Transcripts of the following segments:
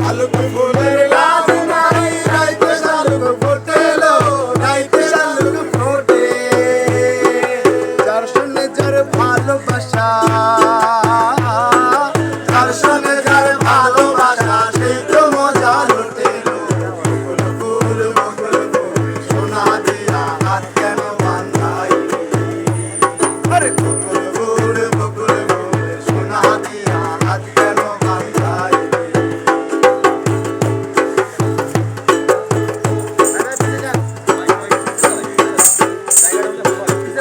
শালুক ফুলের লাজ নাই রাইতে শালুক ফোটেলো রাইতে শালুক ফোটে যার সঙ্গে যার ভালোবাসা যার সঙ্গে যার ভালোবাসা সেই তো মজা লুটেলো বকুল ফুল সোনা দিয়া হাত কেন বাঁধাই আরে বকুল ফুল সোনা দিয়া হাত কেন বাঁধাই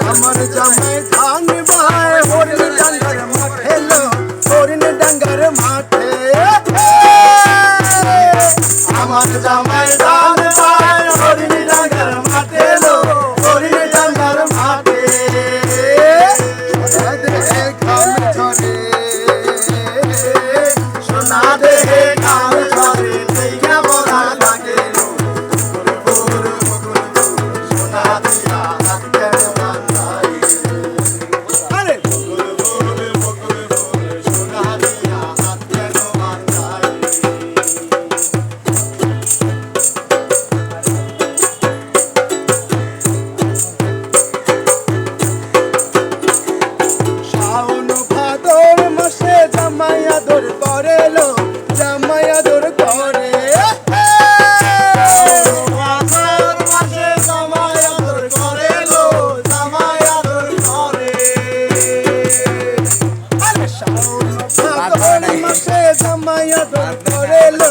আমার জামাই ধান বায় হরিণ ডাঙ্গার মাঠে লো হরিণ ডাঙ্গার মাঠে আমার জামাই ধান বায় হরিণ ডাঙ্গার মাঠে লো হরিণ ডাঙ্গার মাঠে সোনা দেহে ঘাম ঝরে সোনা দেহে ঘাম ঝরে দেখা বলা লাগে সোনা দিয়া হাত কেন বাঁধাই আরে সোনা দিয়া হাত কেন বাঁধাই শাওন ভাদর মাসে জামাই আদর করে লো জামাই আদর করে ভাদর মাসে জামাই আদর করে লো জামাই আদর করে আরে শাওন ভাদর মাসে জামাই আদর করে লো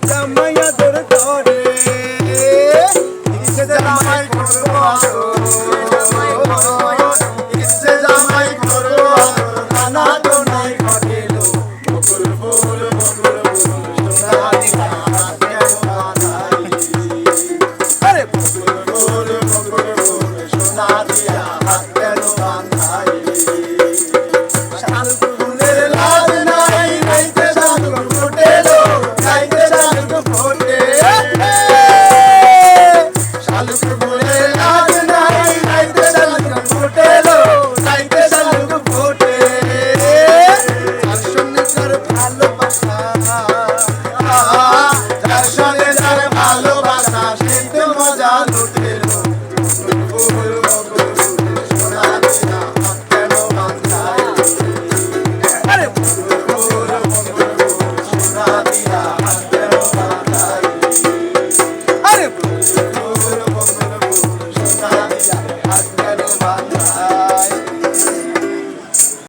জামাই আদর করে ইচ্ছে জামাই করবো ইচ্ছে জামাই করবো নানা তো নাই ঘটেলো বকুল ফুল সোনা দিয়া হাত কেন বাঁধাই আরে বকুল ফুল সোনা দিয়া হাত কেন বাঁধাই শালুক ফুলের লাজ নাই রাইতে শালুক ফোটেলো রাইতে শালুক ফোটে শালুক ফুলের লাজ নাই রাইতে শালুক ফোটেলো রাইতে শালুক ফোটে যার সঙ্গে যার ভালোবাসা যার সঙ্গে যার ভালোবাসা সে তো মজা লুটেলো ফুল সোনা দিয়া হাত কেন বাঁধাই আরে